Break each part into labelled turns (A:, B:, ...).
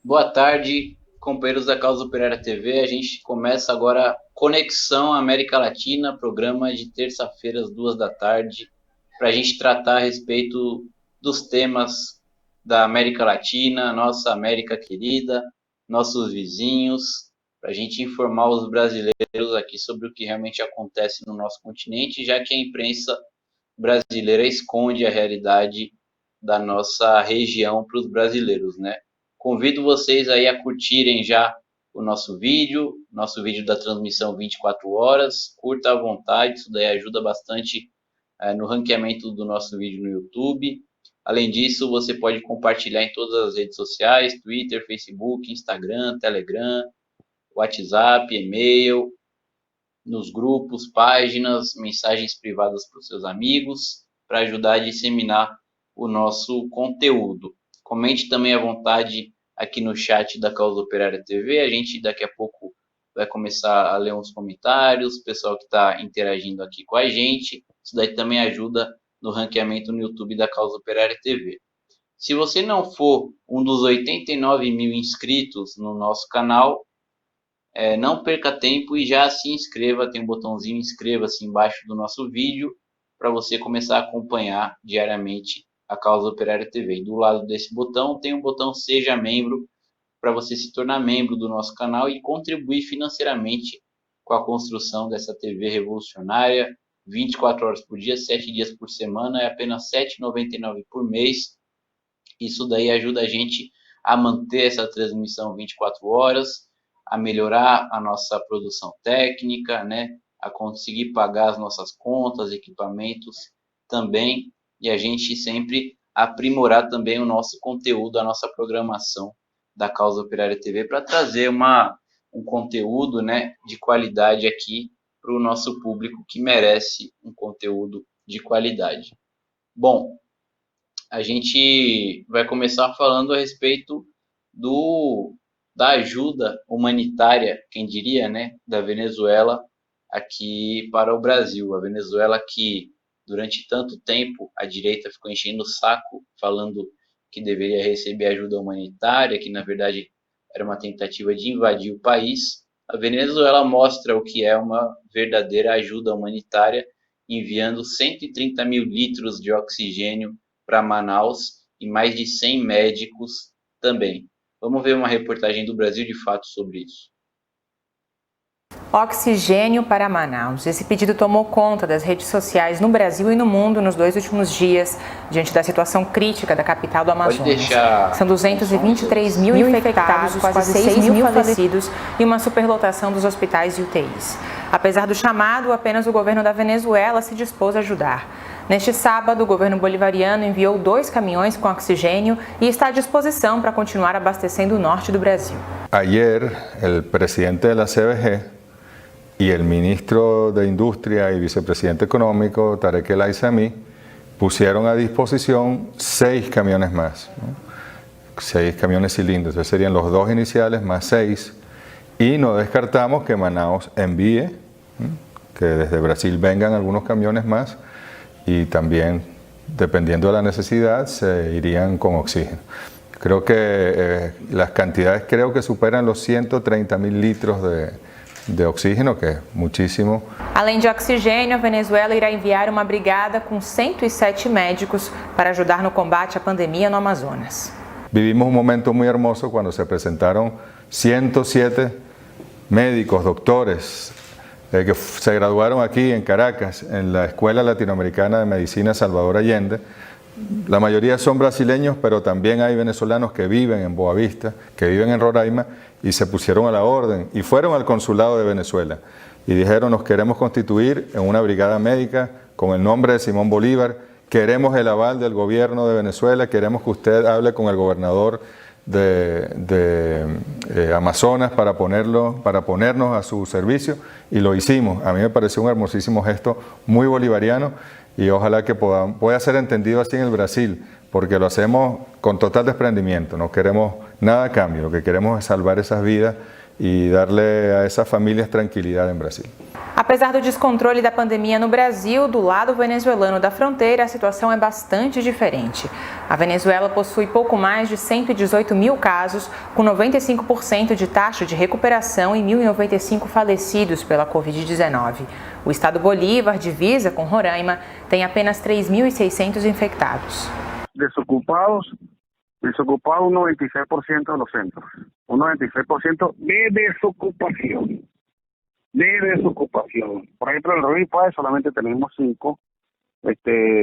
A: Boa tarde, companheiros da Causa Operária TV. A gente começa agora Conexão América Latina, programa de terça-feira às 2 da tarde, para a gente tratar a respeito dos temas da América Latina, nossa América querida, nossos vizinhos, para a gente informar os brasileiros aqui sobre o que realmente acontece no nosso continente, já que a imprensa brasileira esconde a realidade da nossa região para os brasileiros, né? Convido vocês aí a curtirem já o nosso vídeo da transmissão 24 horas, curta à vontade, isso daí ajuda bastante no ranqueamento do nosso vídeo no YouTube. Além disso, você pode compartilhar em todas as redes sociais, Twitter, Facebook, Instagram, Telegram, WhatsApp, e-mail, nos grupos, páginas, mensagens privadas para os seus amigos, para ajudar a disseminar o nosso conteúdo. Comente também à vontade aqui no chat da Causa Operária TV. A gente daqui a pouco vai começar a ler uns comentários, o pessoal que está interagindo aqui com a gente. Isso daí também ajuda no ranqueamento no YouTube da Causa Operária TV. Se você não for um dos 89 mil inscritos no nosso canal, não perca tempo e já se inscreva, tem um botãozinho inscreva-se embaixo do nosso vídeo para você começar a acompanhar diariamente a Causa Operária TV. E do lado desse botão tem um botão Seja Membro para você se tornar membro do nosso canal e contribuir financeiramente com a construção dessa TV revolucionária, 24 horas por dia, 7 dias por semana, é apenas R$ 7,99 por mês. Isso daí ajuda a gente a manter essa transmissão 24 horas, a melhorar a nossa produção técnica, né? A conseguir pagar as nossas contas, equipamentos também, e a gente sempre aprimorar também o nosso conteúdo, a nossa programação da Causa Operária TV para trazer um conteúdo, né, de qualidade aqui para o nosso público que merece um conteúdo de qualidade. Bom, a gente vai começar falando a respeito da ajuda humanitária, quem diria, né, da Venezuela aqui para o Brasil. A Venezuela que durante tanto tempo a direita ficou enchendo o saco, falando que deveria receber ajuda humanitária, que na verdade era uma tentativa de invadir o país. A Venezuela mostra o que é uma verdadeira ajuda humanitária, enviando 130 mil litros de oxigênio para Manaus e mais de 100 médicos também. Vamos ver uma reportagem do Brasil de Fato sobre isso.
B: Oxigênio para Manaus. Esse pedido tomou conta das redes sociais no Brasil e no mundo nos 2 últimos dias, diante da situação crítica da capital do Amazonas. São 223 mil infectados, quase 6 mil falecidos e uma superlotação dos hospitais e UTIs. Apesar do chamado, apenas o governo da Venezuela se dispôs a ajudar. Neste sábado, o governo bolivariano enviou 2 caminhões com oxigênio e está à disposição para continuar abastecendo o norte do Brasil.
C: Ayer, o presidente da CBG y el ministro de Industria y vicepresidente económico, Tarek El Aissami, pusieron a disposición 6 camiones más, ¿no? 6 camiones cilindros, esos serían los 2 iniciales más 6, y no descartamos que Manaus envíe, ¿no?, que desde Brasil vengan algunos camiones más, y también, dependiendo de la necesidad, se irían con oxígeno. Creo que las cantidades superan los 130.000 litros de oxígeno, que é muitíssimo.
B: Além de oxigênio, a Venezuela irá enviar uma brigada com 107 médicos para ajudar no combate à pandemia no Amazonas.
C: Vivimos un momento muy hermoso cuando se presentaron 107 médicos, doctores, que se graduaron aquí en Caracas, en la Escuela Latinoamericana de Medicina Salvador Allende. La mayoría son brasileños, pero también hay venezolanos que viven en Boavista, que viven en Roraima, y se pusieron a la orden y fueron al consulado de Venezuela y dijeron: nos queremos constituir en una brigada médica con el nombre de Simón Bolívar, queremos el aval del gobierno de Venezuela, queremos que usted hable con el gobernador de Amazonas para ponernos a su servicio, y lo hicimos. A mí me pareció un hermosísimo gesto, muy bolivariano, y ojalá que pueda ser entendido así en el Brasil, porque lo hacemos con total desprendimiento, no queremos nada a cambio, lo que queremos es salvar esas vidas y darle a esas familias tranquilidad en Brasil.
B: Apesar do descontrole da pandemia no Brasil, do lado venezuelano da fronteira, a situação é bastante diferente. A Venezuela possui pouco mais de 118 mil casos, com 95% de taxa de recuperação e 1.095 falecidos pela Covid-19. O estado Bolívar, divisa com Roraima, tem apenas 3.600 infectados.
D: Desocupados un 96% de los centros, un 96% de desocupación. Por ejemplo, en el Río Paz solamente tenemos 5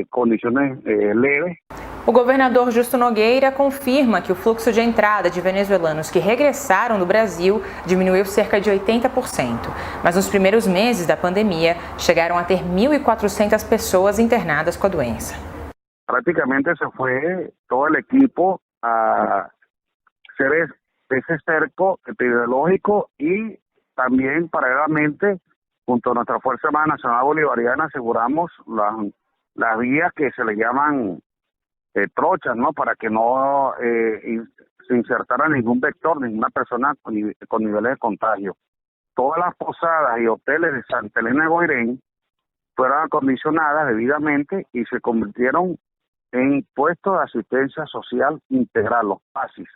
D: condiciones leves.
B: O governador Justo Nogueira confirma que o fluxo de entrada de venezuelanos que regressaram do Brasil diminuiu cerca de 80%, mas nos primeiros meses da pandemia chegaram a ter 1.400 pessoas internadas com a doença.
D: Prácticamente se fue todo el equipo a hacer ese cerco epidemiológico y también paralelamente junto a nuestra Fuerza Armada Nacional Bolivariana aseguramos las vías que se le llaman trochas, ¿no? Para que no se insertara ningún vector, ninguna persona con niveles de contagio. Todas las posadas y hoteles de Santa Elena de Goirén fueron acondicionadas debidamente y se convirtieron en puestos de asistencia social integral, los PASIS.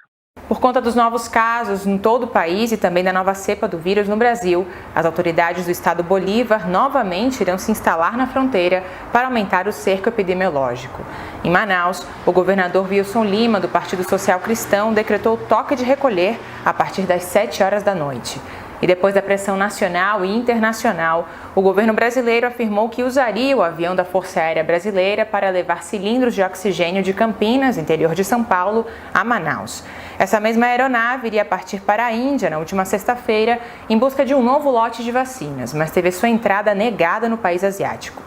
B: Por conta dos novos casos em todo o país e também da nova cepa do vírus no Brasil, as autoridades do estado Bolívar novamente irão se instalar na fronteira para aumentar o cerco epidemiológico. Em Manaus, o governador Wilson Lima, do Partido Social Cristão, decretou toque de recolher a partir das 7 horas da noite. E depois da pressão nacional e internacional, o governo brasileiro afirmou que usaria o avião da Força Aérea Brasileira para levar cilindros de oxigênio de Campinas, interior de São Paulo, a Manaus. Essa mesma aeronave iria partir para a Índia na última sexta-feira em busca de um novo lote de vacinas, mas teve sua entrada negada no país asiático.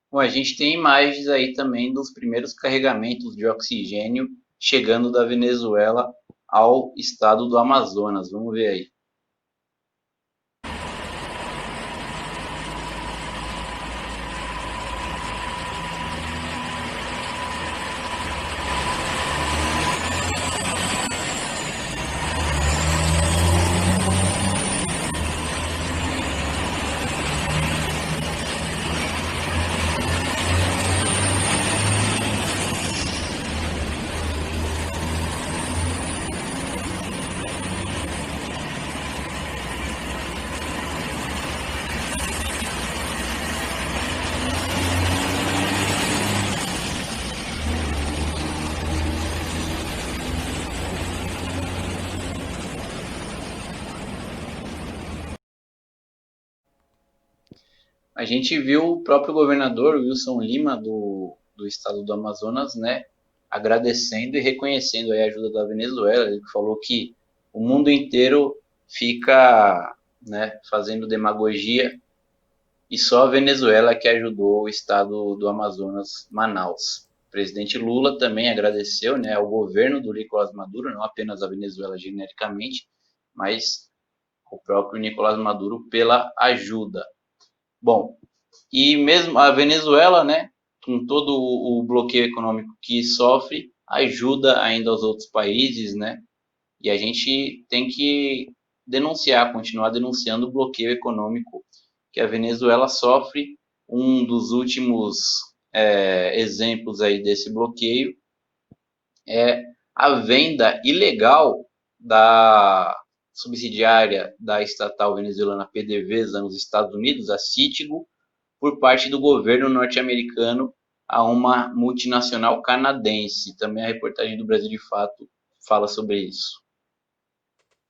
A: Bom, a gente tem imagens aí também dos primeiros carregamentos de oxigênio chegando da Venezuela ao estado do Amazonas. Vamos ver aí. A gente viu o próprio governador Wilson Lima do estado do Amazonas, né, agradecendo e reconhecendo a ajuda da Venezuela. Ele falou que o mundo inteiro fica, né, fazendo demagogia e só a Venezuela que ajudou o estado do Amazonas, Manaus. O presidente Lula também agradeceu, né, ao governo do Nicolás Maduro, não apenas a Venezuela genericamente, mas o próprio Nicolás Maduro pela ajuda. Bom, e mesmo a Venezuela, né, com todo o bloqueio econômico que sofre, ajuda ainda os outros países, né, e a gente tem que denunciar, continuar denunciando o bloqueio econômico que a Venezuela sofre. Um dos últimos exemplos aí desse bloqueio é a venda ilegal da subsidiária da estatal venezuelana PDVSA nos Estados Unidos, a Citgo, por parte do governo norte-americano a uma multinacional canadense. Também a reportagem do Brasil de Fato fala sobre isso.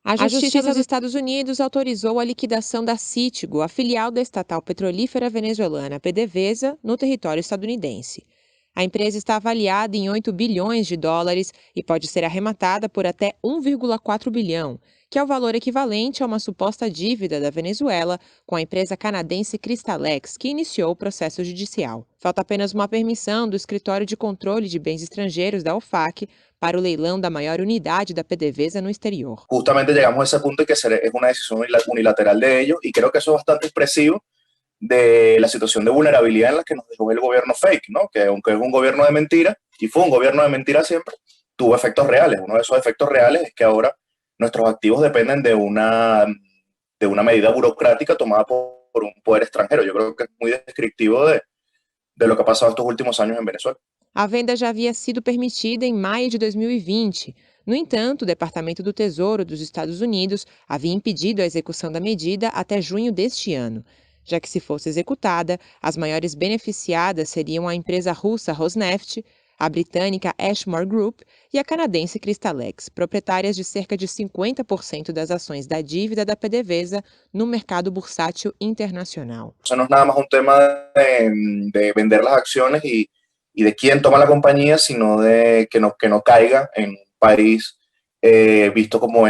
B: A Justiça dos Estados Unidos autorizou a liquidação da Citgo, a filial da estatal petrolífera venezuelana PDVSA, no território estadunidense. A empresa está avaliada em 8 bilhões de dólares e pode ser arrematada por até 1,4 bilhão, que é o valor equivalente a uma suposta dívida da Venezuela com a empresa canadense Cristalex, que iniciou o processo judicial. Falta apenas uma permissão do Escritório de Controle de Bens Estrangeiros da OFAC para o leilão da maior unidade da PDVSA no exterior.
E: Justamente chegamos a esse ponto que é uma decisão unilateral de ellos e creo que isso é bastante expresivo de la situación de vulnerabilidad en la que nos dejó el gobierno fake, ¿no? Que aunque es un gobierno de mentira, y fue un gobierno de mentira siempre, tuvo efectos reales. Uno de esos efectos reales es que ahora nuestros activos dependen de una medida burocrática tomada por un poder extranjero. Yo creo que es muy descriptivo de lo que ha pasado estos últimos años en Venezuela.
B: A venda já havia sido permitida em maio de 2020. No entanto, o Departamento do Tesouro dos Estados Unidos havia impedido a execução da medida até junho deste ano, já que, se fosse executada, as maiores beneficiadas seriam a empresa russa Rosneft, a britânica Ashmore Group e a canadense Crystalex, proprietárias de cerca de 50% das ações da dívida da PDVSA no mercado bursátil internacional.
E: Isso não é nada mais tema de vender as ações e de quién toma la compañía, sino de que no caiga en un país visto por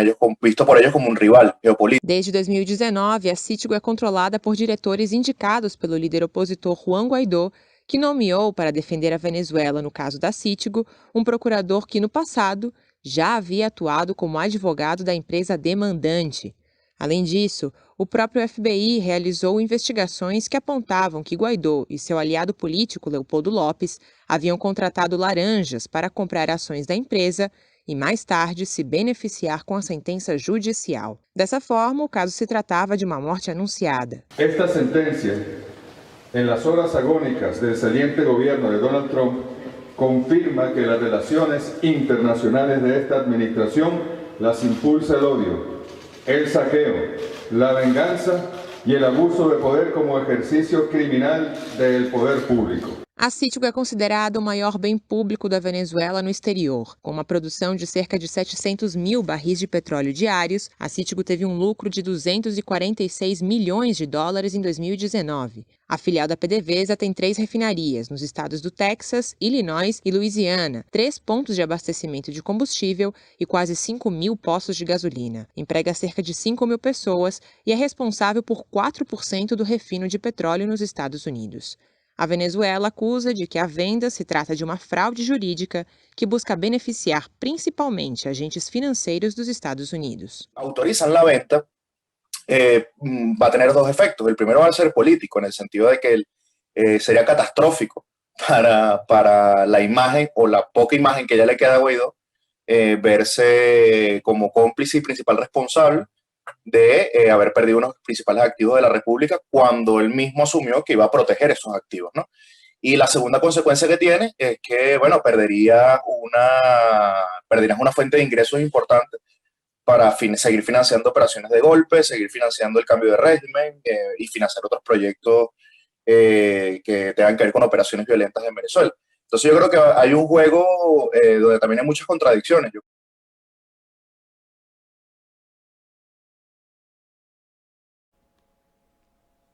E: ellos como un rival geopolítico.
B: Desde 2019, a Citgo é controlada por diretores indicados pelo líder opositor Juan Guaidó, que nomeou para defender a Venezuela, no caso da Citgo, um procurador que, no passado, já havia atuado como advogado da empresa demandante. Além disso, o próprio FBI realizou investigações que apontavam que Guaidó e seu aliado político, Leopoldo Lopes, haviam contratado laranjas para comprar ações da empresa e, mais tarde, se beneficiar com a sentença judicial. Dessa forma, o caso se tratava de uma morte anunciada.
C: Esta sentencia, en las horas agónicas del saliente gobierno de Donald Trump, confirma que las relaciones internacionales de esta administración las impulsa el odio, el saqueo, la venganza y el abuso de poder como ejercicio criminal del poder público.
B: A Citgo é considerada o maior bem público da Venezuela no exterior. Com uma produção de cerca de 700 mil barris de petróleo diários, a Citgo teve um lucro de 246 milhões de dólares em 2019. A filial da PDVSA tem 3 refinarias, nos estados do Texas, Illinois e Louisiana, 3 pontos de abastecimento de combustível e quase 5 mil postos de gasolina. Emprega cerca de 5 mil pessoas e é responsável por 4% do refino de petróleo nos Estados Unidos. A Venezuela acusa de que a venda se trata de uma fraude jurídica que busca beneficiar principalmente agentes financeiros dos Estados Unidos.
E: Autorizan la venta, va a tener 2 efectos. El primero va a ser político, en el sentido de que sería catastrófico para la imagen o la poca imagen que ya le queda a Guaidó, verse como cómplice y principal responsable de haber perdido unos principales activos de la República cuando él mismo asumió que iba a proteger esos activos, ¿no? Y la segunda consecuencia que tiene es que, bueno, perderías una fuente de ingresos importante para seguir financiando operaciones de golpe, seguir financiando el cambio de régimen y financiar otros proyectos que tengan que ver con operaciones violentas en Venezuela. Entonces yo creo que hay un juego donde también hay muchas contradicciones.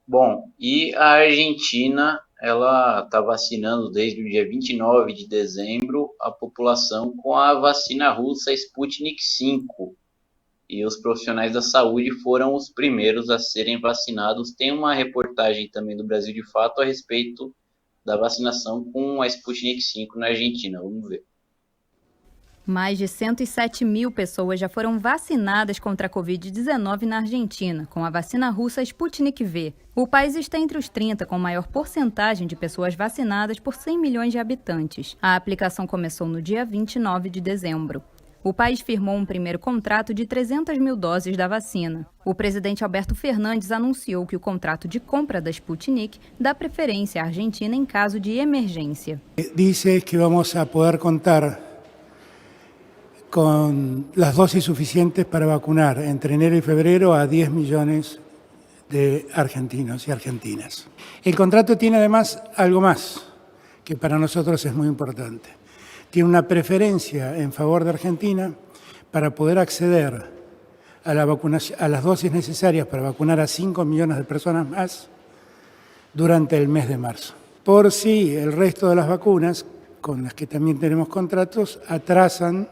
A: Bom, e a Argentina, ela está vacinando desde o dia 29 de dezembro a população com a vacina russa Sputnik V. E os profissionais da saúde foram os primeiros a serem vacinados. Tem uma reportagem também do Brasil de Fato a respeito da vacinação com a Sputnik V na Argentina. Vamos ver.
F: Mais de 107 mil pessoas já foram vacinadas contra a Covid-19 na Argentina, com a vacina russa Sputnik V. O país está entre os 30 com maior porcentagem de pessoas vacinadas por 100 milhões de habitantes. A aplicação começou no dia 29 de dezembro. O país firmou um primeiro contrato de 300 mil doses da vacina. O presidente Alberto Fernandes anunciou que o contrato de compra da Sputnik dá preferência à Argentina em caso de emergência.
G: Dice que vamos a poder contar con las dosis suficientes para vacunar entre enero y febrero a 10 millones de argentinos y argentinas. El contrato tiene además algo más, que para nosotros es muy importante. Tiene una preferencia en favor de Argentina para poder acceder a las dosis necesarias para vacunar a 5 millones de personas más durante el mes de marzo. Por si el resto de las vacunas, con las que también tenemos contratos, atrasan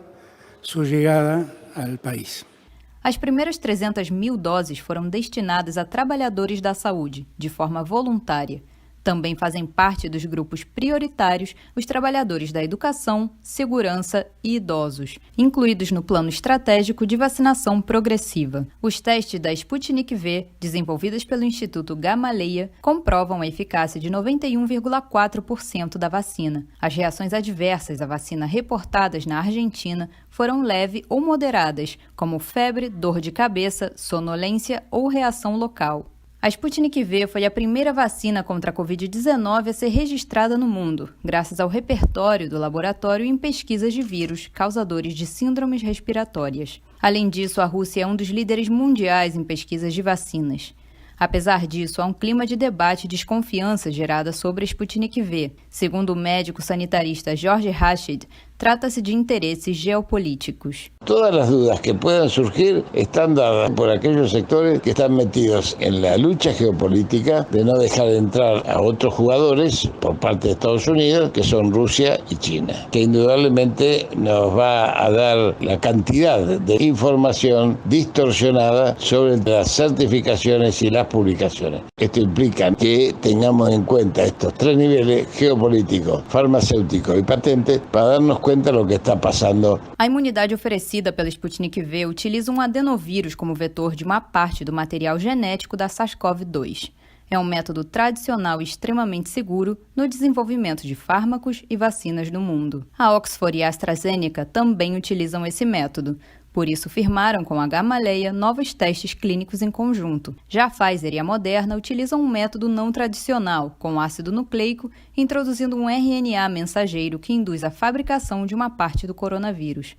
G: sua chegada ao país.
F: As primeiras 300 mil doses foram destinadas a trabalhadores da saúde, de forma voluntária. Também fazem parte dos grupos prioritários os trabalhadores da educação, segurança e idosos, incluídos no Plano Estratégico de Vacinação Progressiva. Os testes da Sputnik V, desenvolvidos pelo Instituto Gamaleya, comprovam a eficácia de 91,4% da vacina. As reações adversas à vacina reportadas na Argentina foram leves ou moderadas, como febre, dor de cabeça, sonolência ou reação local. A Sputnik V foi a primeira vacina contra a Covid-19 a ser registrada no mundo, graças ao repertório do laboratório em pesquisas de vírus causadores de síndromes respiratórias. Além disso, a Rússia é um dos líderes mundiais em pesquisas de vacinas. Apesar disso, há um clima de debate e desconfiança gerada sobre a Sputnik V. Segundo o médico sanitarista Jorge Rashid, trata-se de intereses geopolíticos.
H: Todas las dudas que puedan surgir están dadas por aquellos sectores que están metidos en la lucha geopolítica de no dejar entrar a otros jugadores por parte de Estados Unidos, que son Rusia y China, que indudablemente nos va a dar la cantidad de información distorsionada sobre las certificaciones y las publicaciones. Esto implica que tengamos en cuenta estos tres niveles: geopolítico, farmacéutico y patente, para darnos cuenta lo que está passando.
F: A imunidade oferecida pela Sputnik V utiliza um adenovírus como vetor de uma parte do material genético da SARS-CoV-2. É um método tradicional e extremamente seguro no desenvolvimento de fármacos e vacinas no mundo. A Oxford e a AstraZeneca também utilizam esse método. Por isso, firmaram com a Gamaleya novos testes clínicos em conjunto. Já a Pfizer e a Moderna utilizam um método não tradicional, com ácido nucleico, introduzindo um RNA mensageiro que induz a fabricação de uma parte do coronavírus.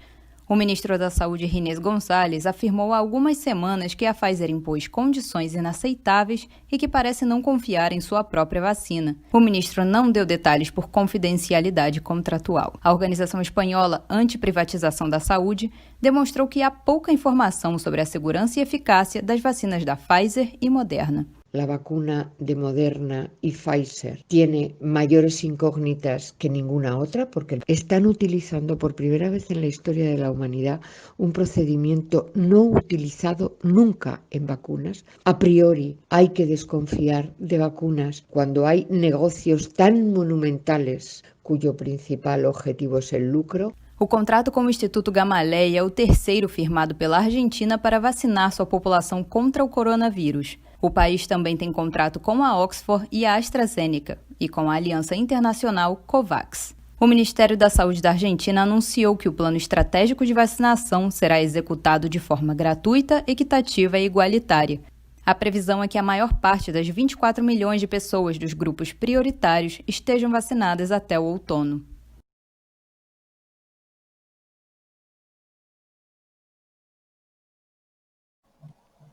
F: O ministro da Saúde, Ginés Gonçalves, afirmou há algumas semanas que a Pfizer impôs condições inaceitáveis e que parece não confiar em sua própria vacina. O ministro não deu detalhes por confidencialidade contratual. A organização espanhola Antiprivatização da Saúde demonstrou que há pouca informação sobre a segurança e eficácia das vacinas da Pfizer e Moderna.
I: La vacuna de Moderna y Pfizer tiene mayores incógnitas que ninguna otra porque están utilizando por primera vez en la historia de la humanidad un procedimiento no utilizado nunca en vacunas. A priori hay que desconfiar de vacunas cuando hay negocios tan monumentales cuyo principal objetivo es el lucro.
F: O contrato com o Instituto Gamaleya é o terceiro firmado pela Argentina para vacinar sua população contra o coronavírus. O país também tem contrato com a Oxford e a AstraZeneca e com a Aliança Internacional COVAX. O Ministério da Saúde da Argentina anunciou que o plano estratégico de vacinação será executado de forma gratuita, equitativa e igualitária. A previsão é que a maior parte das 24 milhões de pessoas dos grupos prioritários estejam vacinadas até o outono.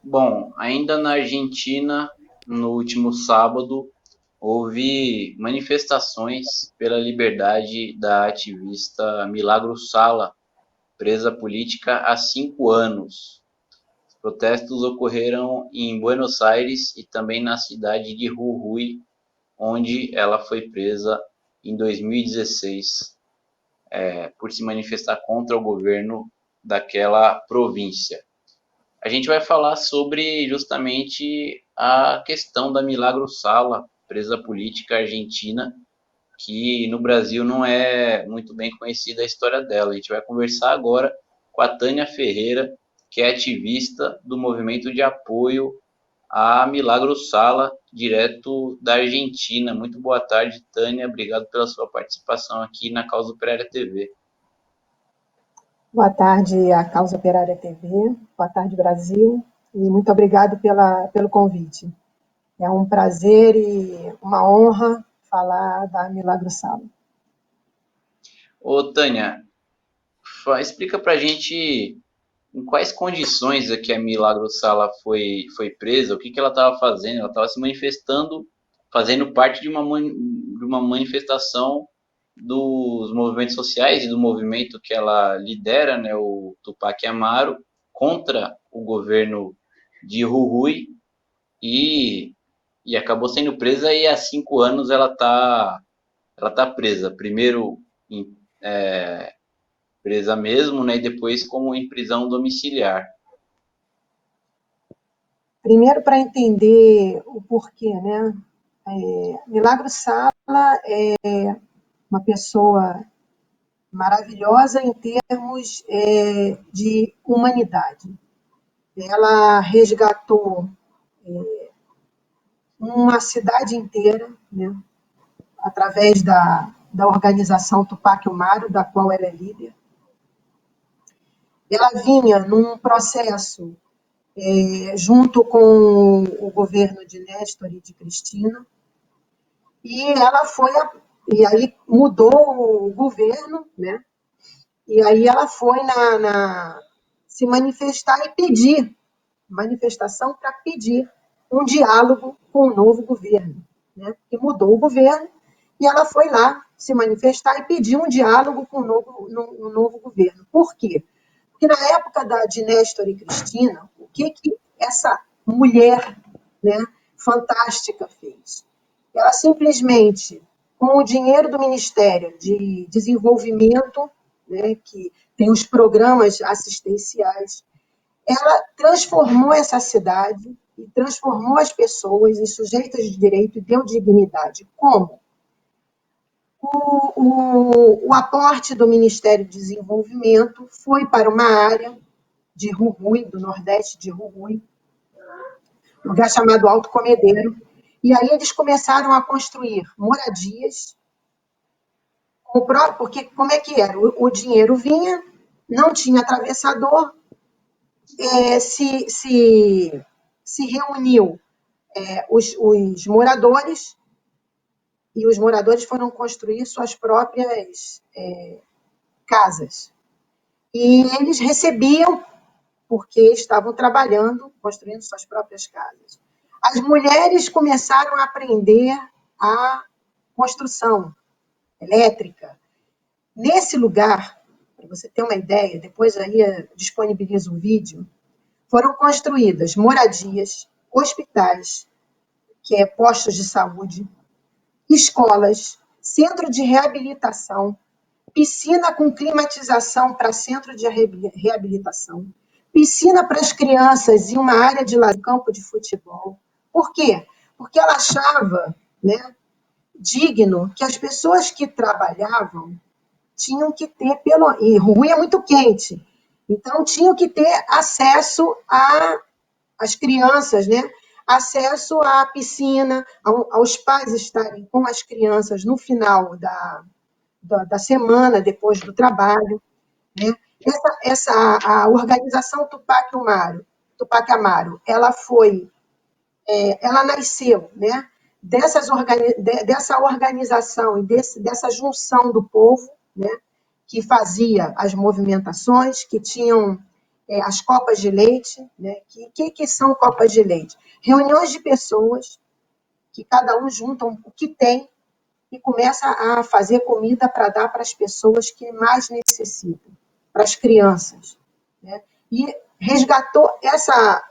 A: Bom, ainda na Argentina, no último sábado, houve manifestações pela liberdade da ativista Milagros Sala, presa política há 5 anos. Os protestos ocorreram em Buenos Aires e também na cidade de Jujuy, onde ela foi presa em 2016, por se manifestar contra o governo daquela província. A gente vai falar sobre justamente a questão da Milagros Sala, presa política argentina, que no Brasil não é muito bem conhecida a história dela. A gente vai conversar agora com a Tânia Ferreira, que é ativista do movimento de apoio a Milagros Sala, direto da Argentina. Muito boa tarde, Tânia. Obrigado pela sua participação aqui na Causa Operária TV.
J: Boa tarde, a Causa Operária TV. Boa tarde, Brasil. E muito obrigado pelo convite. É um prazer e uma honra falar da Milagros Sala.
A: Ô, Tânia, explica pra gente em quais condições é que a Milagros Sala foi presa, o que ela estava fazendo. Ela estava se manifestando, fazendo parte de uma manifestação dos movimentos sociais e do movimento que ela lidera, né, o Tupac Amaru, contra o governo de Jujuy, e acabou sendo presa, e há 5 anos ela tá presa. Primeiro presa mesmo, né, e depois como em prisão domiciliar.
J: Primeiro, para entender o porquê, né? Milagro Sala é uma pessoa maravilhosa em termos de humanidade. Ela resgatou uma cidade inteira, né, através da organização Tupac Amaru, da qual ela é líder. Ela vinha num processo junto com o governo de Néstor e de Cristina, e ela foi, e aí mudou o governo, né? E aí ela foi se manifestar e pedir, manifestação para pedir um diálogo com o novo governo, né? Que mudou o governo, e ela foi lá se manifestar e pedir um diálogo com o novo governo. Por quê? Porque na época de Néstor e Cristina, o que essa mulher, né, fantástica fez? Ela simplesmente, com o dinheiro do Ministério de Desenvolvimento, né, que tem os programas assistenciais, ela transformou essa cidade e transformou as pessoas em sujeitos de direito e deu dignidade. Como? O aporte do Ministério do Desenvolvimento foi para uma área de Jujuy, do Nordeste de Jujuy, um lugar chamado Alto Comedeiro, e aí eles começaram a construir moradias, porque como é que era? O dinheiro vinha, não tinha atravessador, se reuniu os moradores, e os moradores foram construir suas próprias casas. E eles recebiam, porque estavam trabalhando, construindo suas próprias casas. As mulheres começaram a aprender a construção elétrica. Nesse lugar, para você ter uma ideia, depois aí disponibilizo um vídeo, foram construídas moradias, hospitais, que é postos de saúde, escolas, centro de reabilitação, piscina com climatização para centro de reabilitação, piscina para as crianças e uma área de campo de futebol. Por quê? Porque ela achava, né, digno que as pessoas que trabalhavam tinham que ter, e Jujuy é muito quente, então tinham que ter acesso às crianças, né? Acesso à piscina, aos pais estarem com as crianças no final da semana, depois do trabalho, né? A organização Tupac Amaru, ela nasceu, né, dessa organização e dessa junção do povo, né, que fazia as movimentações, que tinham as copas de leite, né? Que são copas de leite? Reuniões de pessoas que cada um juntam o que tem e começa a fazer comida para dar para as pessoas que mais necessitam, para as crianças, né? E resgatou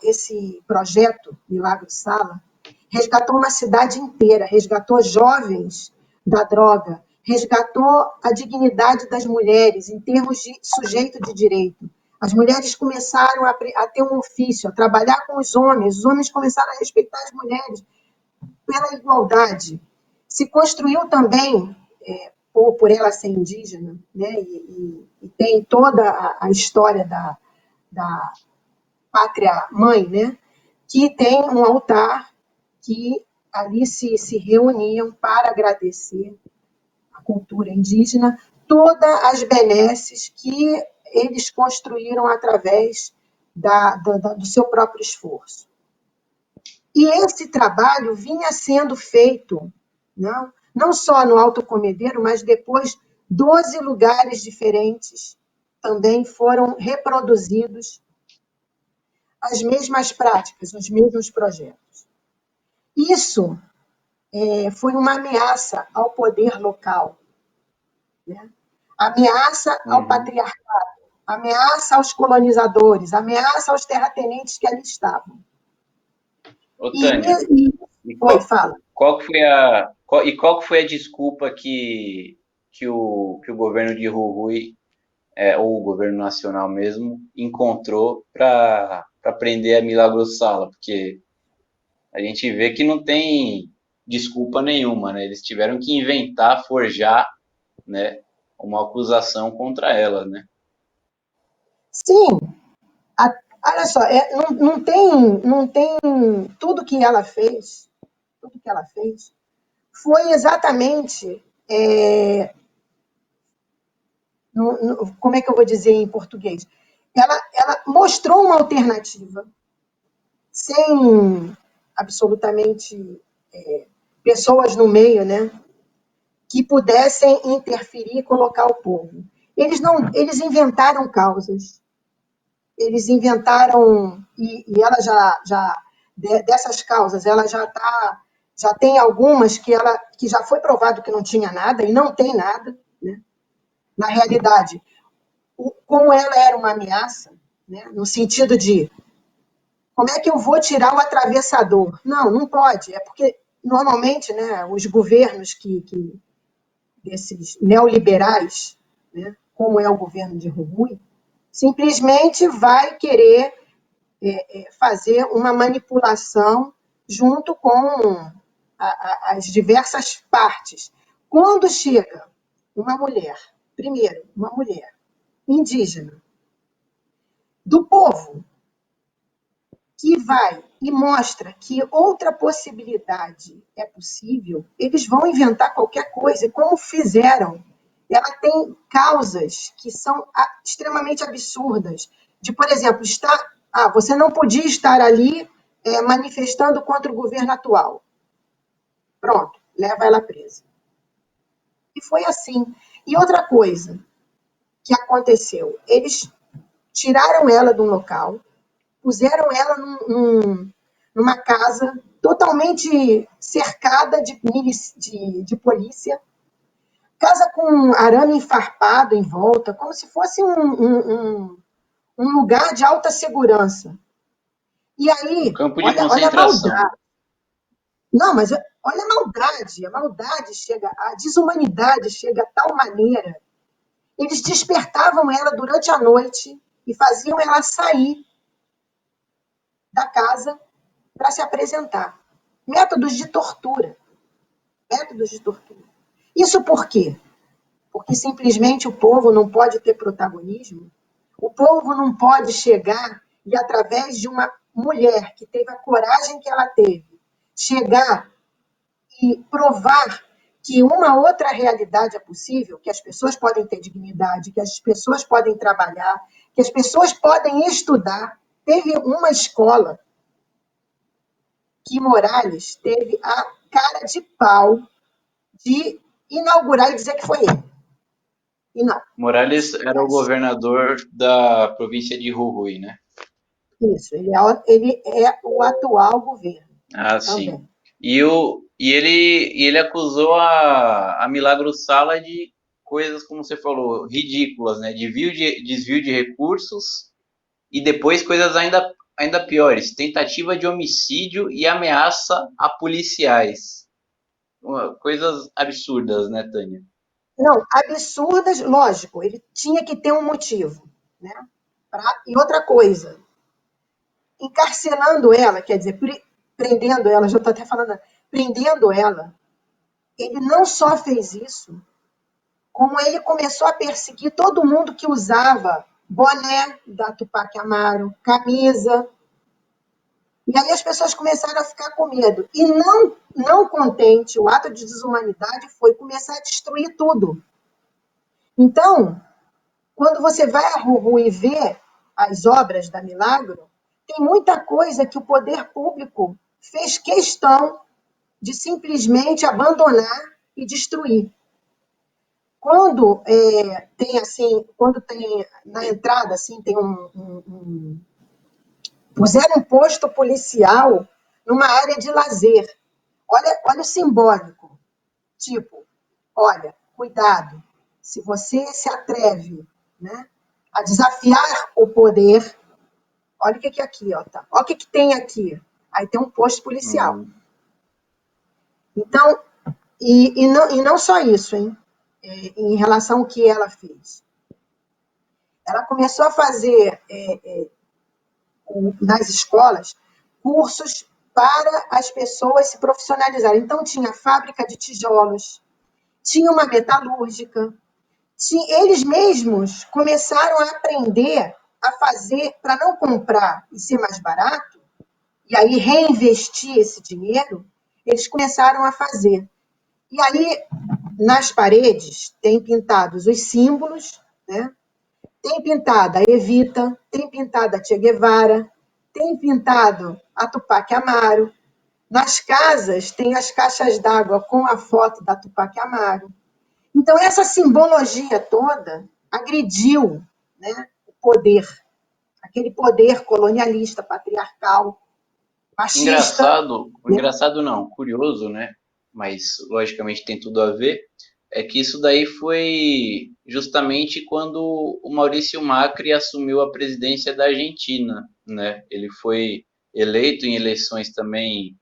J: esse projeto, Milagro Sala, resgatou uma cidade inteira, resgatou jovens da droga, resgatou a dignidade das mulheres em termos de sujeito de direito. As mulheres começaram a ter um ofício, a trabalhar com os homens começaram a respeitar as mulheres pela igualdade. Se construiu também, por ela ser indígena, né, e tem toda a história da pátria mãe, né, que tem um altar que ali se reuniam para agradecer a cultura indígena, todas as benesses que eles construíram através do seu próprio esforço. E esse trabalho vinha sendo feito, não só no Alto Comedeiro, mas depois 12 lugares diferentes também foram reproduzidos as mesmas práticas, os mesmos projetos. Isso foi uma ameaça ao poder local, né? Ameaça ao patriarcado, ameaça aos colonizadores, ameaça aos terratenentes que ali estavam.
A: Ô, Tânia,
J: fala.
A: Qual que foi a desculpa que o governo de Jujuy, ou o governo nacional mesmo, encontrou para prender a Milagro Sala? Porque a gente vê que não tem desculpa nenhuma, né? Eles tiveram que inventar, forjar, né, uma acusação contra ela, né?
J: Sim, olha só, não tem tudo que ela fez, foi exatamente, como é que eu vou dizer em português? Ela mostrou uma alternativa sem absolutamente pessoas no meio, né, que pudessem interferir e colocar o povo. Eles inventaram causas. Eles inventaram, e ela dessas causas, ela já tem algumas que já foi provado que não tinha nada, e não tem nada, né? Na realidade, como ela era uma ameaça, né? No sentido de, como é que eu vou tirar o atravessador? Não pode, é porque, normalmente, né, os governos desses neoliberais, né, como é o governo de Rui, simplesmente vai querer fazer uma manipulação junto com as diversas partes. Quando chega uma mulher, primeiro, uma mulher indígena, do povo, que vai e mostra que outra possibilidade é possível, eles vão inventar qualquer coisa, e como fizeram. Ela tem causas que são extremamente absurdas, de, por exemplo, você não podia estar ali manifestando contra o governo atual. Pronto, leva ela presa. E foi assim. E outra coisa que aconteceu, eles tiraram ela de um local, puseram ela numa casa totalmente cercada de polícia, casa com arame farpado em volta, como se fosse um lugar de alta segurança. E aí,
A: campo de concentração.
J: Olha a maldade. Não, mas olha a maldade chega, a desumanidade chega a tal maneira. Eles despertavam ela durante a noite e faziam ela sair da casa para se apresentar. Métodos de tortura. Isso por quê? Porque simplesmente o povo não pode ter protagonismo. O povo não pode chegar e, através de uma mulher que teve a coragem que ela teve, chegar e provar que uma outra realidade é possível, que as pessoas podem ter dignidade, que as pessoas podem trabalhar, que as pessoas podem estudar. Teve uma escola que Morales teve a cara de pau de inaugurar e dizer que foi ele. E não.
A: Morales era o governador da província de Jujuy, né?
J: Isso, ele é o atual governo.
A: Ah, também. Sim. E ele acusou a Milagro Sala de coisas, como você falou, ridículas, né? Desvio de recursos e depois coisas ainda piores, tentativa de homicídio e ameaça a policiais. Coisas absurdas, né, Tânia?
J: Não, absurdas, lógico, ele tinha que ter um motivo, né? E outra coisa, encarcerando ela, quer dizer, prendendo ela, já estou até falando, prendendo ela, ele não só fez isso, como ele começou a perseguir todo mundo que usava boné da Tupac Amaru, camisa. E aí as pessoas começaram a ficar com medo. E não contente, o ato de desumanidade foi começar a destruir tudo. Então, quando você vai a Jujuy e vê as obras da Milagro, tem muita coisa que o poder público fez questão de simplesmente abandonar e destruir. Quando tem na entrada, assim, tem puseram um posto policial numa área de lazer. Olha o simbólico. Tipo, olha, cuidado, se você se atreve, né, a desafiar o poder, olha o que é aqui, ó, tá? Olha o que tem aqui. Aí tem um posto policial. Então, e não só isso, hein? Em relação ao que ela fez. Ela começou a fazer nas escolas cursos para as pessoas se profissionalizarem. Então, tinha fábrica de tijolos, tinha uma metalúrgica, eles mesmos começaram a aprender a fazer, para não comprar e ser mais barato, e aí reinvestir esse dinheiro, eles começaram a fazer. E aí, nas paredes, tem pintados os símbolos, né? Tem pintada a Evita, tem pintada a Che Guevara, tem pintado a Tupac Amaru. Nas casas, tem as caixas d'água com a foto da Tupac Amaru. Então, essa simbologia toda agrediu, né, o poder, aquele poder colonialista, patriarcal, machista.
A: Engraçado não, curioso, né? Mas logicamente tem tudo a ver. É que isso daí foi justamente quando o Maurício Macri assumiu a presidência da Argentina, né? Ele foi eleito em eleições também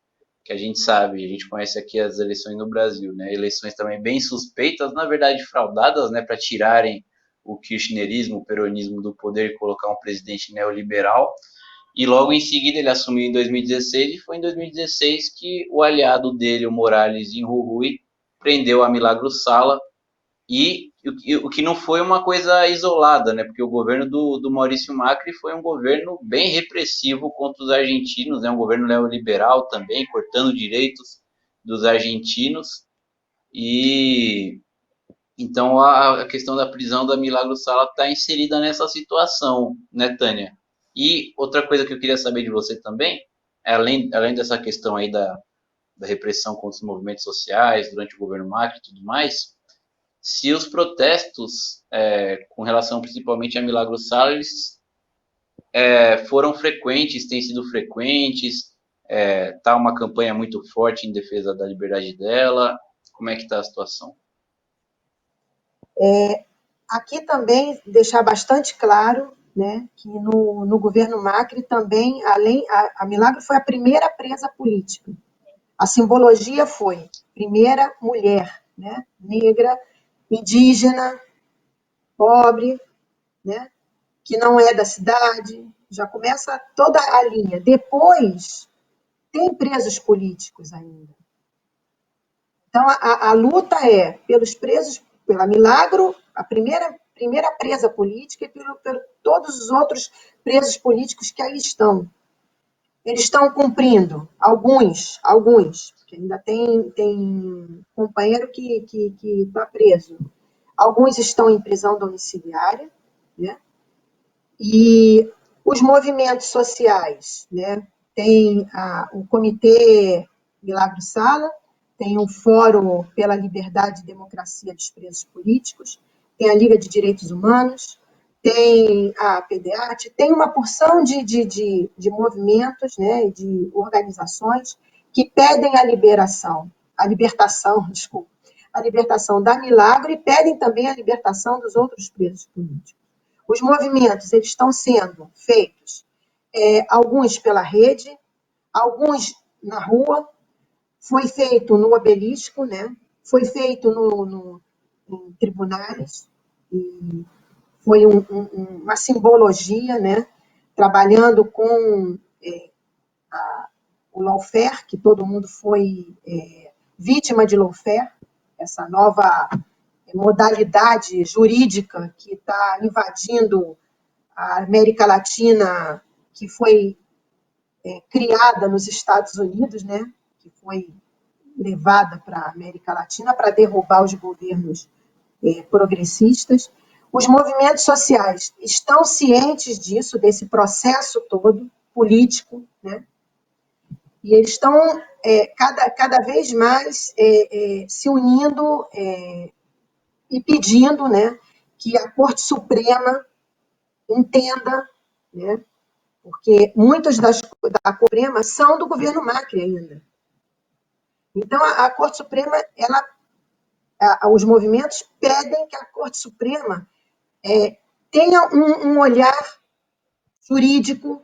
A: que a gente sabe, a gente conhece aqui as eleições no Brasil, né? Eleições também bem suspeitas, na verdade fraudadas, né? Para tirarem o kirchnerismo, o peronismo do poder e colocar um presidente neoliberal. E logo em seguida ele assumiu em 2016 e foi em 2016 que o aliado dele, o Morales Inhurrui, prendeu a Milagro Sala e o que não foi uma coisa isolada, né? Porque o governo do Maurício Macri foi um governo bem repressivo contra os argentinos, né? Um governo neoliberal também, cortando direitos dos argentinos. E então a questão da prisão da Milagro Sala está inserida nessa situação, né, Tânia? E outra coisa que eu queria saber de você também, além dessa questão aí da repressão contra os movimentos sociais durante o governo Macri e tudo mais, se os protestos com relação principalmente a Milagro Sala, eles foram frequentes, têm sido frequentes, tá uma campanha muito forte em defesa da liberdade dela, como é que está a situação?
J: Aqui também deixar bastante claro, né, que no governo Macri também, a Milagro foi a primeira presa política. A simbologia foi primeira mulher, né, negra, indígena, pobre, né, que não é da cidade, já começa toda a linha. Depois, tem presos políticos ainda. Então, a luta é pelos presos, pela Milagro, a primeira presa política, e por todos os outros presos políticos que aí estão. Eles estão cumprindo, alguns, porque ainda tem companheiro que está preso. Alguns estão em prisão domiciliária, né? E os movimentos sociais, né? Tem o Comitê Milagro Sala, tem o Fórum pela Liberdade e Democracia dos Presos Políticos, tem a Liga de Direitos Humanos, tem a PDAT, tem uma porção de movimentos, né, de organizações que pedem a libertação da Milagro e pedem também a libertação dos outros presos políticos. Os movimentos eles estão sendo feitos, alguns pela rede, alguns na rua, foi feito no obelisco, né? Foi feito em tribunais, e foi uma simbologia, né? Trabalhando com o lawfare, que todo mundo foi vítima de lawfare, essa nova modalidade jurídica que está invadindo a América Latina, que foi criada nos Estados Unidos, né? Que foi levada para a América Latina para derrubar os governos progressistas. Os movimentos sociais estão cientes disso, desse processo todo político, né? E eles estão cada vez mais se unindo e pedindo, né, que a Corte Suprema entenda, né, porque muitas da Corte Suprema são do governo Macri ainda. Então, a Corte Suprema, os movimentos pedem que a Corte Suprema tenha um olhar jurídico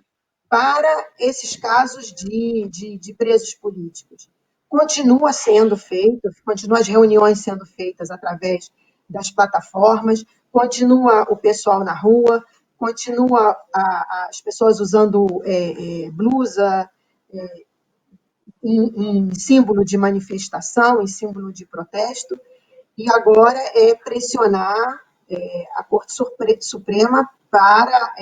J: para esses casos de presos políticos. Continua sendo feito, continua as reuniões sendo feitas através das plataformas, continua o pessoal na rua, continua as pessoas usando blusa, em símbolo de manifestação, em símbolo de protesto, e agora é pressionar a Corte Suprema para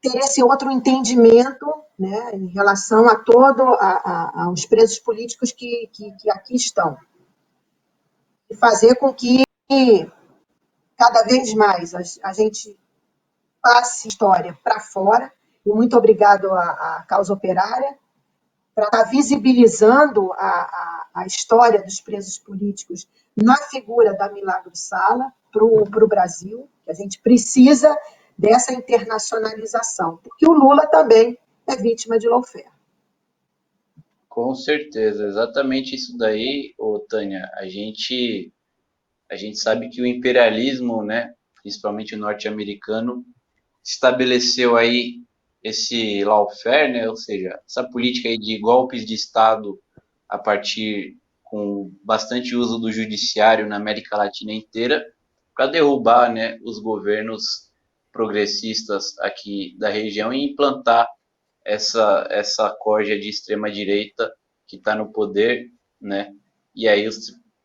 J: ter esse outro entendimento, né, em relação a aos presos políticos que aqui estão. E fazer com que cada vez mais a gente passe história para fora, e muito obrigado à Causa Operária, para estar visibilizando a história dos presos políticos na figura da Milagro Sala para o Brasil, que a gente precisa dessa internacionalização, porque o Lula também é vítima de lawfare.
A: Com certeza, exatamente isso daí, Tânia. A gente sabe que o imperialismo, né, principalmente o norte-americano, estabeleceu aí esse lawfare, né, ou seja, essa política aí de golpes de Estado a partir com bastante uso do judiciário na América Latina inteira para derrubar, né, os governos progressistas aqui da região e implantar essa corja de extrema direita que está no poder, né? E aí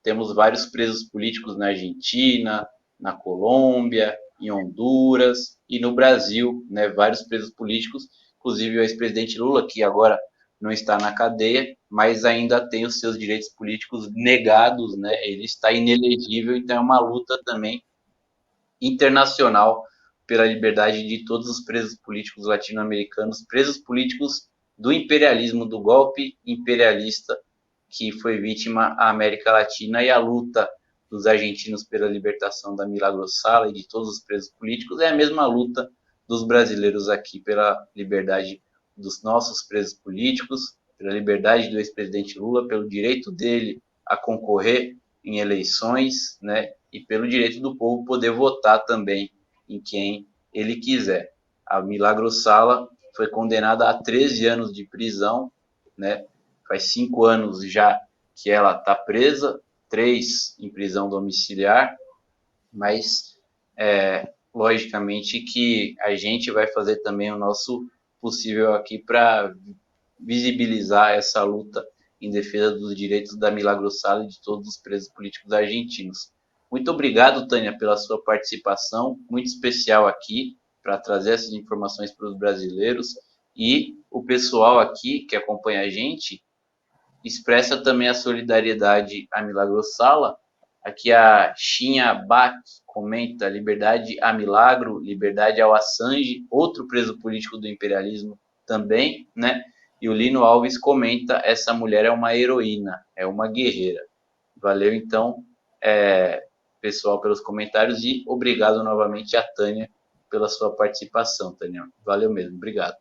A: temos vários presos políticos na Argentina, na Colômbia, em Honduras e no Brasil, né? Vários presos políticos, inclusive o ex-presidente Lula, que agora não está na cadeia, mas ainda tem os seus direitos políticos negados, né? Ele está inelegível, então é uma luta também internacional pela liberdade de todos os presos políticos latino-americanos, presos políticos do imperialismo, do golpe imperialista que foi vítima à América Latina, e a luta dos argentinos pela libertação da Milagro Sala e de todos os presos políticos é a mesma luta dos brasileiros aqui pela liberdade dos nossos presos políticos, pela liberdade do ex-presidente Lula, pelo direito dele a concorrer em eleições, né, e pelo direito do povo poder votar também em quem ele quiser. A Milagro Sala foi condenada a 13 anos de prisão, né? Faz 5 anos já que ela está presa, 3 em prisão domiciliar, mas logicamente que a gente vai fazer também o nosso possível aqui para visibilizar essa luta em defesa dos direitos da Milagro Sala e de todos os presos políticos argentinos. Muito obrigado, Tânia, pela sua participação, muito especial aqui, para trazer essas informações para os brasileiros. E o pessoal aqui que acompanha a gente expressa também a solidariedade à Milagro Sala. Aqui a Xinha Bach comenta: liberdade a Milagro, liberdade ao Assange, outro preso político do imperialismo também, né? E o Lino Alves comenta: essa mulher é uma heroína, é uma guerreira. Valeu, então, pessoal, pelos comentários, e obrigado novamente a Tânia pela sua participação, Tânia. Valeu mesmo, obrigado.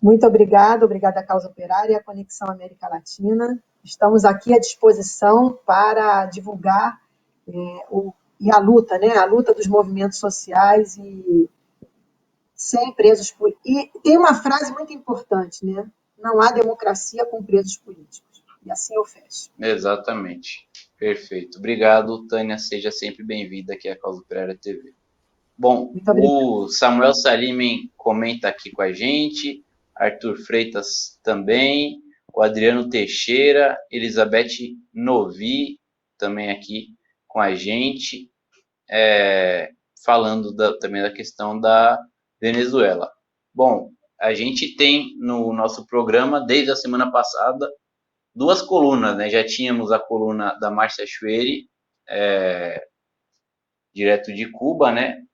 J: Muito obrigada à Causa Operária e à Conexão América Latina. Estamos aqui à disposição para divulgar e a luta, né? A luta dos movimentos sociais e sem presos políticos. E tem uma frase muito importante, né? Não há democracia com presos políticos. E assim eu fecho.
A: Exatamente. Perfeito. Obrigado, Tânia. Seja sempre bem-vinda aqui à Causa Operária TV. Bom, o Samuel Salimen comenta aqui com a gente, Arthur Freitas também, o Adriano Teixeira, Elizabeth Novi também aqui com a gente, falando também da questão da Venezuela. Bom, a gente tem no nosso programa, desde a semana passada, 2 colunas, né? Já tínhamos a coluna da Márcia Chueri, direto de Cuba, né?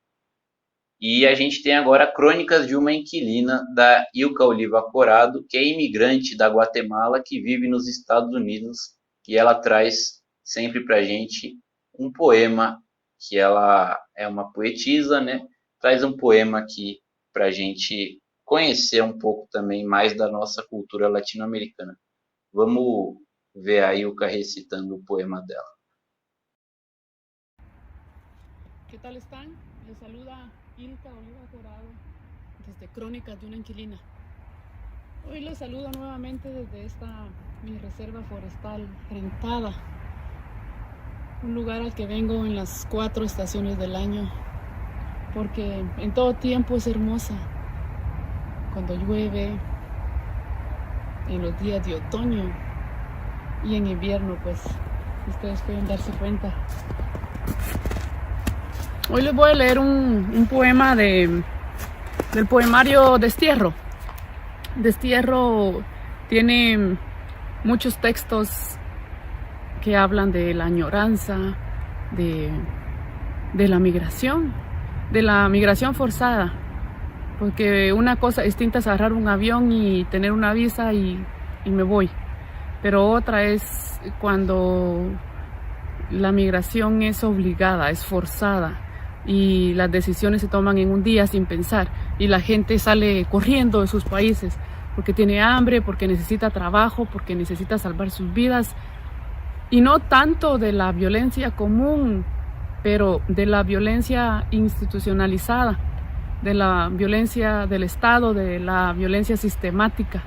A: E a gente tem agora Crônicas de uma Inquilina, da Ilka Oliva Corado, que é imigrante da Guatemala, que vive nos Estados Unidos, e ela traz sempre para a gente um poema, que ela é uma poetisa, né? Traz um poema aqui para a gente conhecer um pouco também mais da nossa cultura latino-americana. Vamos ver a Ilka recitando o poema dela.
K: ¿Qué tal están? Les saluda Ilka Oliva Corado desde Crónicas de una Inquilina. Hoy les saludo nuevamente desde esta mi reserva forestal rentada, un lugar al que vengo en las 4 estaciones del año, porque en todo tiempo es hermosa. Cuando llueve, en los días de otoño y en invierno, pues ustedes pueden darse cuenta. Hoy les voy a leer un poema del poemario Destierro. Destierro tiene muchos textos que hablan de la añoranza, de la migración forzada, porque una cosa distinta es agarrar un avión y tener una visa y me voy, pero otra es cuando la migración es obligada, es forzada y las decisiones se toman en un día sin pensar y la gente sale corriendo de sus países porque tiene hambre, porque necesita trabajo, porque necesita salvar sus vidas, y no tanto de la violencia común, pero de la violencia institucionalizada, de la violencia del Estado, de la violencia sistemática,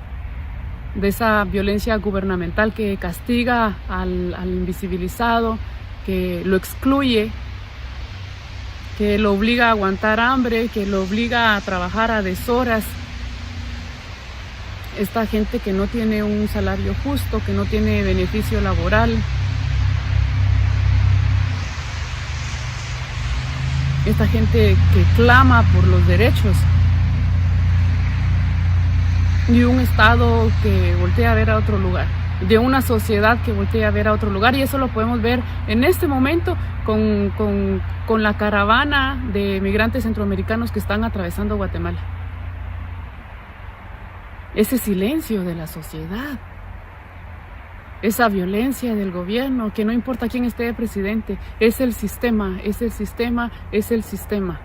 K: de esa violencia gubernamental que castiga al invisibilizado, que lo excluye, que lo obliga a aguantar hambre, que lo obliga a trabajar a deshoras. Esta gente que no tiene un salario justo, que no tiene beneficio laboral. Esta gente que clama por los derechos. Y un Estado que voltea a ver a otro lugar. De una sociedad que voltea a ver a otro lugar. Y eso lo podemos ver en este momento con la caravana de migrantes centroamericanos que están atravesando Guatemala. Ese silencio de la sociedad, esa violencia del gobierno, que no importa quién esté de presidente, es el sistema, es el sistema, es el sistema.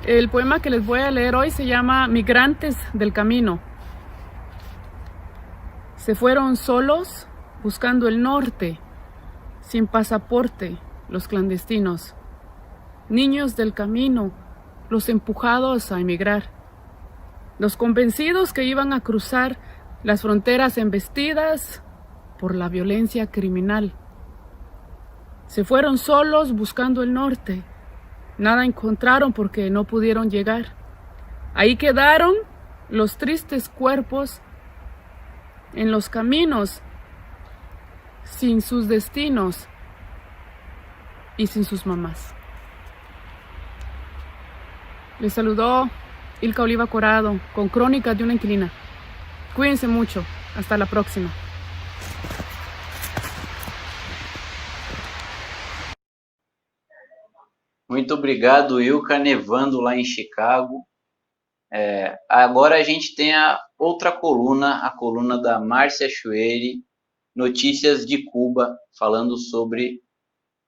K: El poema que les voy a leer hoy se llama Migrantes del Camino. Se fueron solos buscando el norte, sin pasaporte, los clandestinos. Niños del camino, los empujados a emigrar. Los convencidos que iban a cruzar las fronteras embestidas por la violencia criminal. Se fueron solos buscando el norte. Nada encontraron porque no pudieron llegar. Ahí quedaron los tristes cuerpos en los caminos, sin sus destinos y sin sus mamás. Les saludó Ilka Oliva Corado con Crónicas de una Inquilina. Cuídense mucho. Hasta la próxima.
A: Muito obrigado, Ilka. Nevando lá em Chicago. Agora a gente tem a outra coluna, a coluna da Márcia Chueri, Notícias de Cuba, falando sobre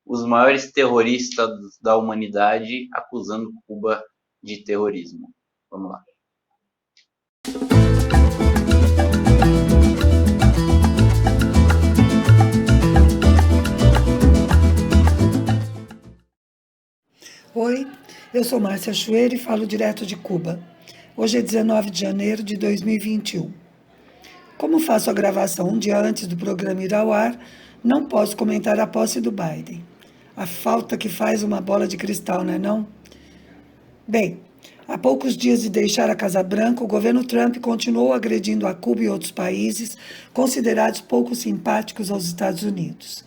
A: os maiores terroristas da humanidade acusando Cuba de terrorismo. Vamos lá.
L: Oi, eu sou Márcia Chueri e falo direto de Cuba. Hoje é 19 de janeiro de 2021. Como faço a gravação um dia antes do programa ir ao ar, não posso comentar a posse do Biden. A falta que faz uma bola de cristal, não é não? Bem, há poucos dias de deixar a Casa Branca, o governo Trump continuou agredindo a Cuba e outros países considerados pouco simpáticos aos Estados Unidos.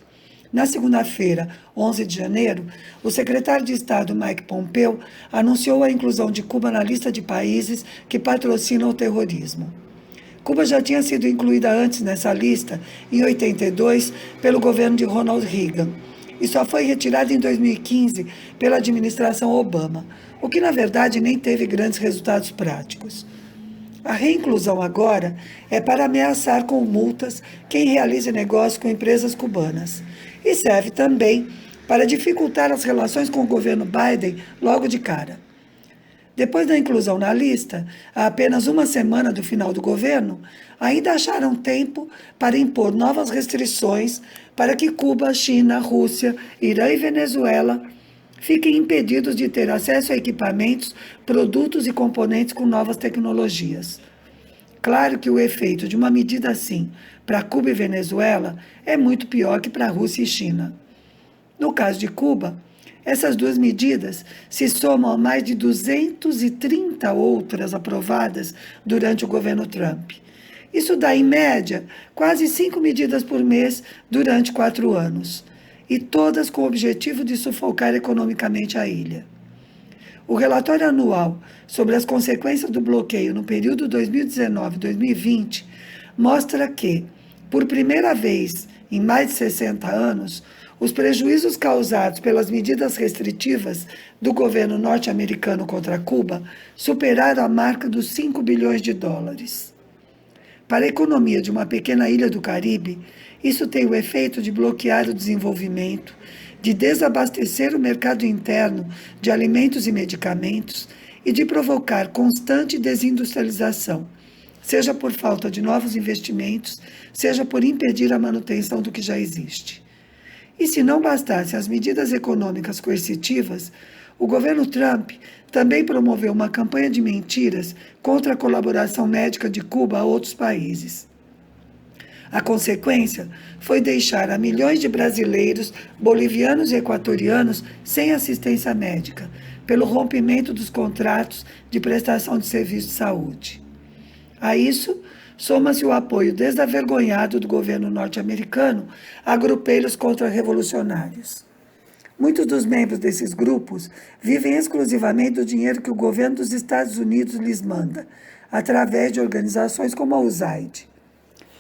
L: Na segunda-feira, 11 de janeiro, o secretário de Estado Mike Pompeo anunciou a inclusão de Cuba na lista de países que patrocinam o terrorismo. Cuba já tinha sido incluída antes nessa lista, em 82, pelo governo de Ronald Reagan, e só foi retirada em 2015 pela administração Obama, o que na verdade nem teve grandes resultados práticos. A reinclusão agora é para ameaçar com multas quem realize negócio com empresas cubanas e serve também para dificultar as relações com o governo Biden logo de cara. Depois da inclusão na lista, há apenas uma semana do final do governo, ainda acharam tempo para impor novas restrições para que Cuba, China, Rússia, Irã e Venezuela fiquem impedidos de ter acesso a equipamentos, produtos e componentes com novas tecnologias. Claro que o efeito de uma medida assim para Cuba e Venezuela é muito pior que para a Rússia e China. No caso de Cuba, Essas duas medidas se somam a mais de 230 outras aprovadas durante o governo Trump. Isso dá, em média, quase 5 medidas por mês durante 4 anos, e todas com o objetivo de sufocar economicamente a ilha. O relatório anual sobre as consequências do bloqueio no período 2019-2020 mostra que, por primeira vez em mais de 60 anos, os prejuízos causados pelas medidas restritivas do governo norte-americano contra Cuba superaram a marca dos 5 bilhões de dólares. Para a economia de uma pequena ilha do Caribe, isso tem o efeito de bloquear o desenvolvimento, de desabastecer o mercado interno de alimentos e medicamentos e de provocar constante desindustrialização, seja por falta de novos investimentos, seja por impedir a manutenção do que já existe. E se não bastassem as medidas econômicas coercitivas, o governo Trump também promoveu uma campanha de mentiras contra a colaboração médica de Cuba a outros países. A consequência foi deixar a milhões de brasileiros, bolivianos e equatorianos sem assistência médica, pelo rompimento dos contratos de prestação de serviço de saúde. A isso, soma-se o apoio desavergonhado do governo norte-americano a grupelhos contra-revolucionários. Muitos dos membros desses grupos vivem exclusivamente do dinheiro que o governo dos Estados Unidos lhes manda, através de organizações como a USAID.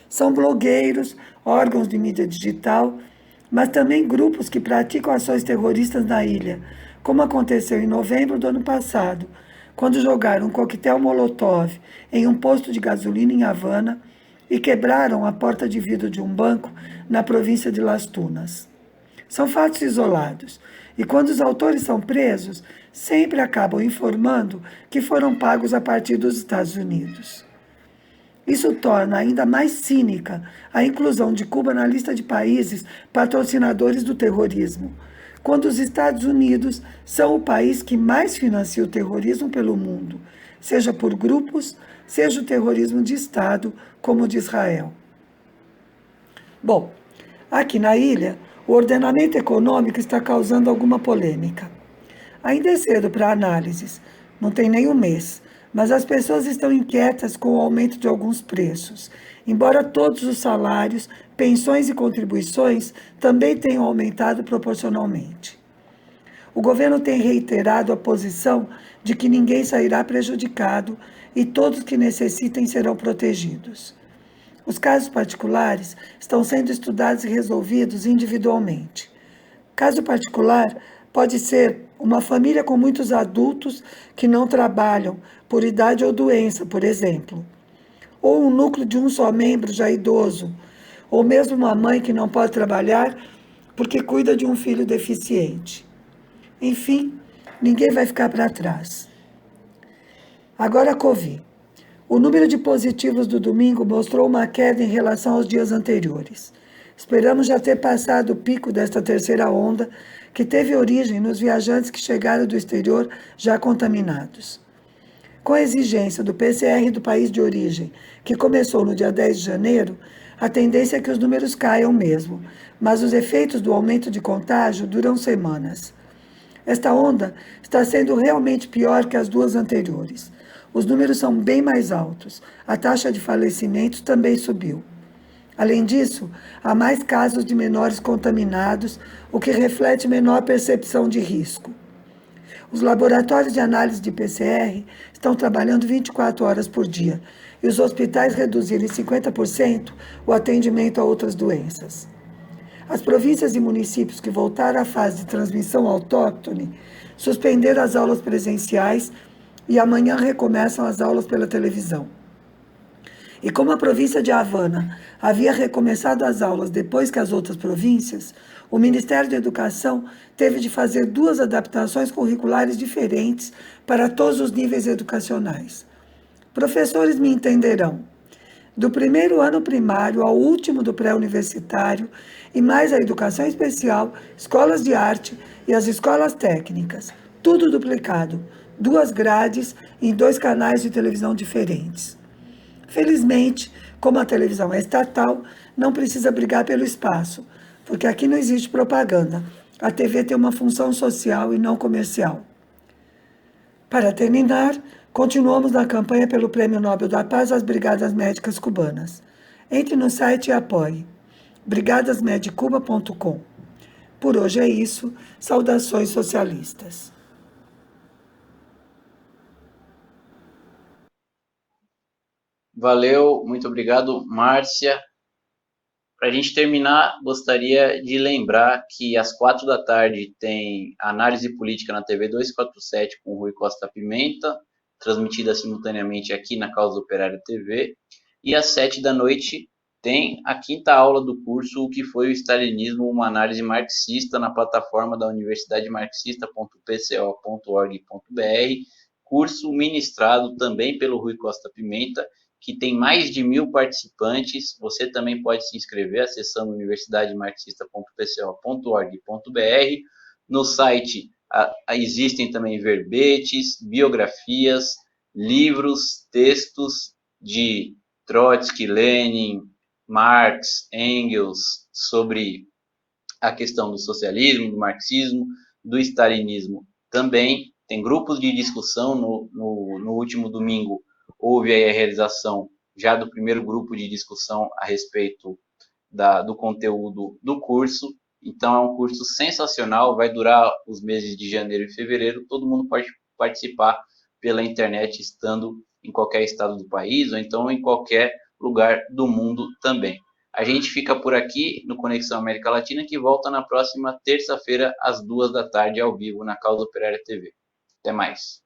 L: São blogueiros, órgãos de mídia digital, mas também grupos que praticam ações terroristas na ilha, como aconteceu em novembro do ano passado, quando jogaram um coquetel Molotov em um posto de gasolina em Havana e quebraram a porta de vidro de um banco na província de Las Tunas. São fatos isolados, e quando os autores são presos, sempre acabam informando que foram pagos a partir dos Estados Unidos. Isso torna ainda mais cínica a inclusão de Cuba na lista de países patrocinadores do terrorismo, quando os Estados Unidos são o país que mais financia o terrorismo pelo mundo, seja por grupos, seja o terrorismo de Estado, como o de Israel. Bom, aqui na ilha, o ordenamento econômico está causando alguma polêmica. Ainda é cedo para análises, não tem nem um mês, mas as pessoas estão inquietas com o aumento de alguns preços, embora todos os salários, pensões e contribuições também tenham aumentado proporcionalmente. O governo tem reiterado a posição de que ninguém sairá prejudicado e todos que necessitem serão protegidos. Os casos particulares estão sendo estudados e resolvidos individualmente. Caso particular pode ser uma família com muitos adultos que não trabalham por idade ou doença, por exemplo, ou um núcleo de um só membro já idoso, ou mesmo uma mãe que não pode trabalhar porque cuida de um filho deficiente. Enfim, ninguém vai ficar para trás. Agora a Covid. O número de positivos do domingo mostrou uma queda em relação aos dias anteriores. Esperamos já ter passado o pico desta terceira onda, que teve origem nos viajantes que chegaram do exterior já contaminados. Com a exigência do PCR do país de origem, que começou no dia 10 de janeiro, a tendência é que os números caiam mesmo, mas os efeitos do aumento de contágio duram semanas. Esta onda está sendo realmente pior que as duas anteriores. Os números são bem mais altos. A taxa de falecimentos também subiu. Além disso, há mais casos de menores contaminados, o que reflete menor percepção de risco. Os laboratórios de análise de PCR estão trabalhando 24 horas por dia e os hospitais reduziram em 50% o atendimento a outras doenças. As províncias e municípios que voltaram à fase de transmissão autóctone suspenderam as aulas presenciais e amanhã recomeçam as aulas pela televisão. E como a província de Havana havia recomeçado as aulas depois que as outras províncias, o Ministério da Educação teve de fazer 2 adaptações curriculares diferentes para todos os níveis educacionais. Professores me entenderão. Do primeiro ano primário ao último do pré-universitário, e mais a educação especial, escolas de arte e as escolas técnicas, tudo duplicado, 2 grades em 2 canais de televisão diferentes. Felizmente, como a televisão é estatal, não precisa brigar pelo espaço, porque aqui não existe propaganda. A TV tem uma função social e não comercial. Para terminar, continuamos na campanha pelo Prêmio Nobel da Paz às Brigadas Médicas Cubanas. Entre no site e apoie brigadasmedicuba.com. Por hoje é isso. Saudações socialistas.
A: Valeu, muito obrigado, Márcia. Para a gente terminar, gostaria de lembrar que às 4 da tarde tem Análise Política na TV 247 com Rui Costa Pimenta, transmitida simultaneamente aqui na Causa Operária TV. E às 7 da noite tem a 5ª aula do curso O que foi o Stalinismo, uma análise marxista, na plataforma da universidademarxista.pco.org.br, curso ministrado também pelo Rui Costa Pimenta, que tem mais de 1.000 participantes. Você também pode se inscrever acessando universidademarxista.pco.org.br. No site existem também verbetes, biografias, livros, textos de Trotsky, Lenin, Marx, Engels, sobre a questão do socialismo, do marxismo, do stalinismo também. Tem grupos de discussão. No último domingo houve aí a realização já do primeiro grupo de discussão a respeito do conteúdo do curso. Então é um curso sensacional, vai durar os meses de janeiro e fevereiro. Todo mundo pode participar pela internet, estando em qualquer estado do país ou então em qualquer lugar do mundo também. A gente fica por aqui no Conexão América Latina, que volta na próxima terça-feira às 2 da tarde ao vivo na Causa Operária TV. Até mais.